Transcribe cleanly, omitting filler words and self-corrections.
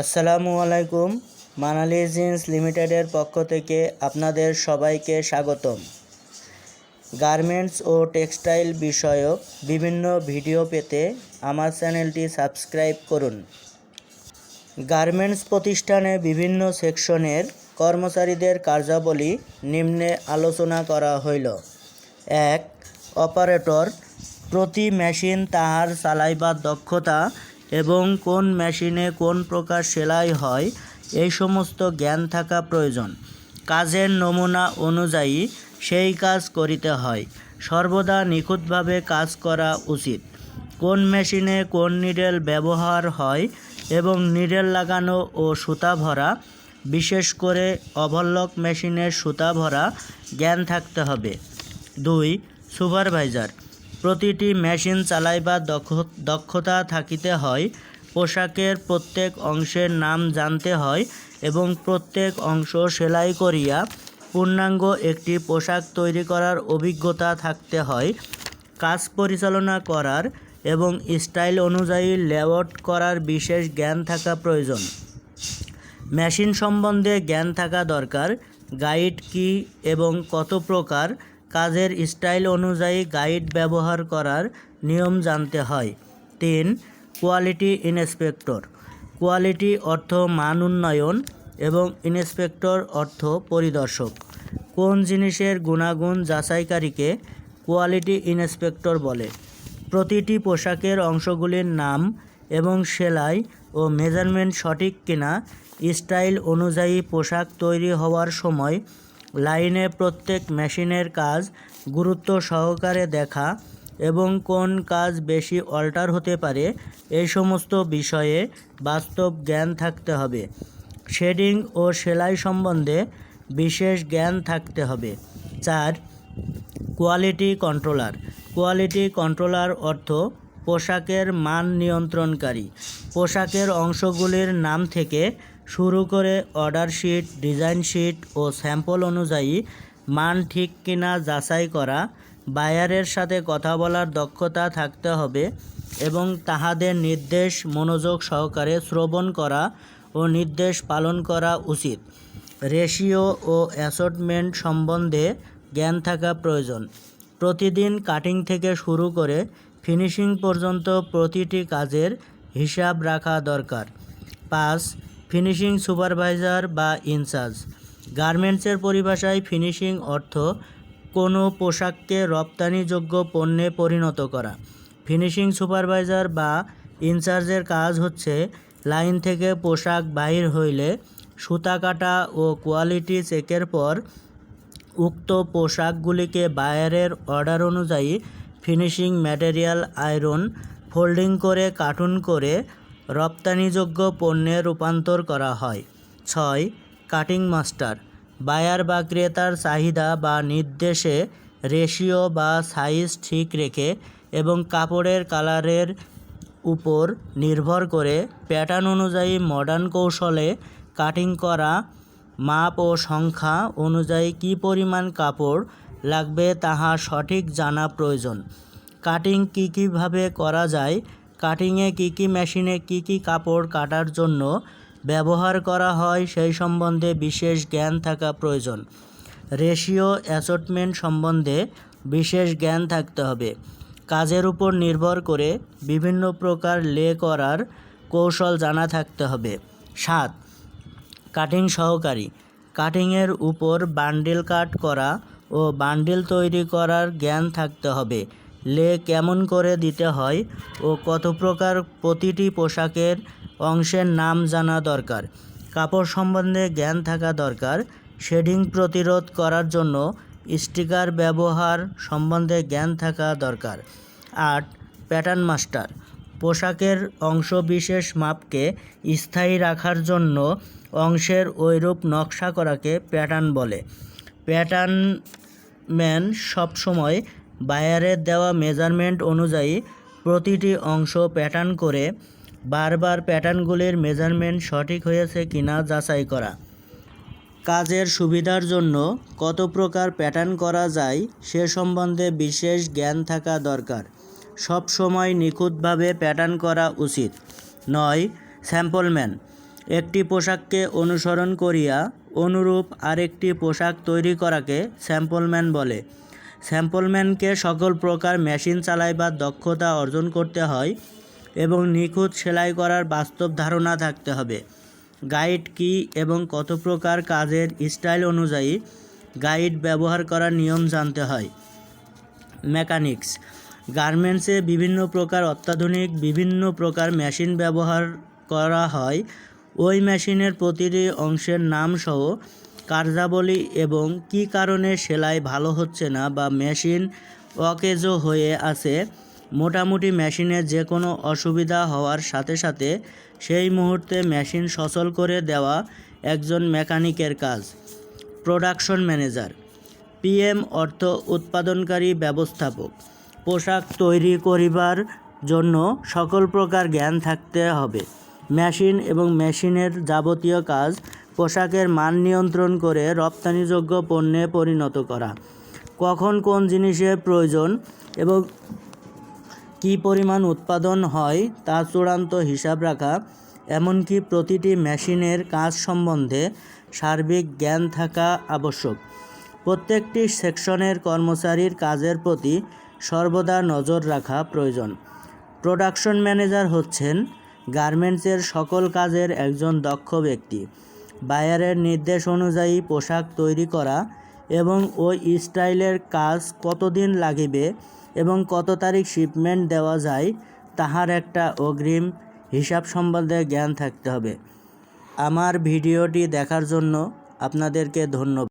আসসালামু আলাইকুম। মানালি জিন্স লিমিটেডের পক্ষ থেকে আপনাদের সবাইকে স্বাগতম। গার্মেন্টস ও টেক্সটাইল বিষয়ক বিভিন্ন ভিডিও পেতে আমার চ্যানেলটি সাবস্ক্রাইব করুন। গার্মেন্টস প্রতিষ্ঠানে বিভিন্ন সেকশনের কর্মচারীদের কার্যাবলী নিম্নে আলোচনা করা হইল। ১. অপারেটর। প্রতি মেশিন তাহার চালাইবার দক্ষতা এবং কোন মেশিনে কোন প্রকার সেলাই হয় এই সমস্ত জ্ঞান থাকা প্রয়োজন। কাজের নমুনা অনুযায়ী সেই কাজ করিতে হয়। সর্বদা নিখুঁতভাবে কাজ করা উচিত। কোন মেশিনে কোন নিডেল ব্যবহার হয় এবং নিডেল লাগানো ও সুতা ভরা, বিশেষ করে ওভারলক মেশিনের সুতা ভরা জ্ঞান থাকতে হবে। ২. সুপারভাইজার। প্রতিটি মেশিন চালাইবার দক্ষতা থাকিতে হয়। পোশাকের প্রত্যেক অংশের নাম জানতে হয় এবং প্রত্যেক অংশ সেলাই করিয়া পূর্ণাঙ্গ একটি পোশাক তৈরি করার অভিজ্ঞতা থাকতে হয়। কাজ পরিচালনা করার এবং স্টাইল অনুযায়ী লেআউট করার বিশেষ জ্ঞান থাকা প্রয়োজন। মেশিন সম্বন্ধে জ্ঞান থাকা দরকার। গাইড কী এবং কত প্রকার, কাজের স্টাইল অনুযায়ী গাইড ব্যবহার করার নিয়ম জানতে হয়। ৩. Quality inspector. কোয়ালিটি অর্থ মান উন্নয়ন এবং ইন্সপেক্টর অর্থ পরিদর্শক। কোন জিনিসের গুণাগুণ যাচাইকারীকে কোয়ালিটি ইন্সপেক্টর বলে। প্রতিটি পোশাকের অংশগুলির নাম এবং সেলাই ও মেজারমেন্ট সঠিক কিনা, স্টাইল অনুযায়ী পোশাক তৈরি হওয়ার সময় লাইনে প্রত্যেক মেশিনের কাজ গুরুত্ব সহকারে দেখা এবং কোন কাজ বেশি অল্টার হতে পারে এই সমস্ত বিষয়ে বাস্তব জ্ঞান থাকতে হবে। শেডিং ও সেলাই সম্বন্ধে বিশেষ জ্ঞান থাকতে হবে। ৪. Quality controller. কোয়ালিটি কন্ট্রোলার অর্থ পোশাকের মান নিয়ন্ত্রণকারী। পোশাকের অংশগুলির নাম থেকে শুরু করে অর্ডার শিট, ডিজাইন শিট ও স্যাম্পল অনুযায়ী মান ঠিক কিনা যাচাই করা। বায়ারের সাথে কথা বলার দক্ষতা থাকতে হবে এবং তাহাদের নির্দেশ মনোযোগ সহকারে শ্রবণ করা ও নির্দেশ পালন করা উচিত। রেশিও ও অ্যাসর্টমেন্ট সম্বন্ধে জ্ঞান থাকা প্রয়োজন। প্রতিদিন কাটিং থেকে শুরু করে ফিনিশিং পর্যন্ত প্রতিটি কাজের হিসাব রাখা দরকার। ৫. ফিনিশিং সুপারভাইজার বা ইনচার্জ। গার্মেন্টসের পরিভাষায় ফিনিশিং অর্থ কোনো পোশাককে রপ্তানিযোগ্য পণ্যে পরিণত করা। ফিনিশিং সুপারভাইজার বা ইনচার্জের কাজ হচ্ছে লাইন থেকে পোশাক বাহির হইলে সুতা কাটা ও কোয়ালিটি চেকের পর উক্ত পোশাকগুলিকে বায়ারের অর্ডার অনুযায়ী ফিনিশিং ম্যাটেরিয়াল আয়রন, ফোল্ডিং করে কার্টুন করে রপ্তানিযোগ্য পণ্যে রূপান্তর করা হয়। ৬. Cutting master. বায়ার বা ক্রেতার চাহিদা বা নির্দেশে রেশিও বা সাইজ ঠিক রেখে এবং কাপড়ের কালারের উপর নির্ভর করে প্যাটার্ন অনুযায়ী মডার্ন কৌশলে কাটিং করা। মাপ ও সংখ্যা অনুযায়ী কী পরিমাণ কাপড় লাগবে তাহা সঠিক জানা প্রয়োজন। কাটিং কীভাবে করা যায়, কাটিংয়ে কী মেশিনে কী কাপড় কাটার জন্য ব্যবহার করা হয় সেই সম্বন্ধে বিশেষ জ্ঞান থাকা প্রয়োজন। রেশিও অ্যাসর্টমেন্ট সম্বন্ধে বিশেষ জ্ঞান থাকতে হবে। কাজের উপর নির্ভর করে বিভিন্ন প্রকার লে করার কৌশল জানা থাকতে হবে। ৭. কাটিং সহকারী। কাটিংয়ের উপর বান্ডিল কাট করা ও বান্ডিল তৈরি করার জ্ঞান থাকতে হবে। লে কেমন করে দিতে হয় ও কত প্রকার, প্রতিটি পোশাকের অংশের নাম জানা দরকার। কাপড় সম্বন্ধে জ্ঞান থাকা দরকার। শেডিং প্রতিরোধ করার জন্য স্টিকার ব্যবহার সম্বন্ধে জ্ঞান থাকা দরকার। ৮. Pattern master. পোশাকের অংশবিশেষ মাপকে স্থায়ী রাখার জন্য অংশের ঐরূপ নকশা করাকে প্যাটার্ন বলে। প্যাটার্নম্যান সবসময় বায়ারের দেওয়া মেজারমেন্ট অনুযায়ী প্রতিটি অংশ প্যাটার্ন করে বারবার প্যাটার্নগুলির মেজারমেন্ট সঠিক হয়েছে কিনা যাচাই করা। কাজের সুবিধার জন্য কত প্রকার প্যাটার্ন করা যায় সে সম্বন্ধে বিশেষ জ্ঞান থাকা দরকার। সব সময় নিখুঁতভাবে প্যাটার্ন করা উচিত। ৯. স্যাম্পলম্যান। একটি পোশাককে অনুসরণ করিয়া অনুরূপ আরেকটি পোশাক তৈরি করাকে স্যাম্পলম্যান বলে। স্যাম্পলম্যানকে সকল প্রকার মেশিন চালাইবার দক্ষতা অর্জন করতে হয় এবং নিখুঁত সেলাই করার বাস্তব ধারণা থাকতে হবে। গাইড কি এবং কত প্রকার কাজের স্টাইল অনুযায়ী গাইড ব্যবহার করার নিয়ম জানতে হয়। মেকানিক্স গার্মেন্টসে বিভিন্ন প্রকার অত্যাধুনিক বিভিন্ন প্রকার মেশিন ব্যবহার করা হয়। ওই মেশিনের প্রতিটি অংশের নাম সহ কার্যাবলী এবং কী কারণে সেলাই ভালো হচ্ছে না বা মেশিন অকেজো হয়ে আছে, মোটামুটি মেশিনের যে কোনো অসুবিধা হওয়ার সাথে সাথে সেই মুহূর্তে মেশিন সচল করে দেওয়া একজন মেকানিকের কাজ। প্রোডাকশন ম্যানেজার পিএম অর্থ উৎপাদনকারী ব্যবস্থাপক। পোশাক তৈরি করিবার জন্য সকল প্রকার জ্ঞান থাকতে হবে। মেশিন এবং মেশিনের যাবতীয় কাজ পোশাকের মান নিয়ন্ত্রণ করে রপ্তানিযোগ্য পণ্যে পরিণত করা। কখন কোন জিনিসের প্রয়োজন এবং কী পরিমাণ উৎপাদন হয় তা চূড়ান্ত হিসাব রাখা, এমনকি প্রতিটি মেশিনের কাজ সম্বন্ধে সার্বিক জ্ঞান থাকা আবশ্যক। প্রত্যেকটি সেকশনের কর্মচারীর কাজের প্রতি সর্বদা নজর রাখা প্রয়োজন। প্রোডাকশন ম্যানেজার হচ্ছেন গার্মেন্টসের সকল কাজের একজন দক্ষ ব্যক্তি। বায়ারের নির্দেশ অনুযায়ী পোশাক তৈরি করা এবং ওই স্টাইলের কাজ কতদিন লাগিবে এবং কত তারিখ শিপমেন্ট দেওয়া যায় তাহার একটা অগ্রিম হিসাব সম্বন্ধে জ্ঞান থাকতে হবে। আমার ভিডিওটি দেখার জন্য আপনাদেরকে ধন্যবাদ।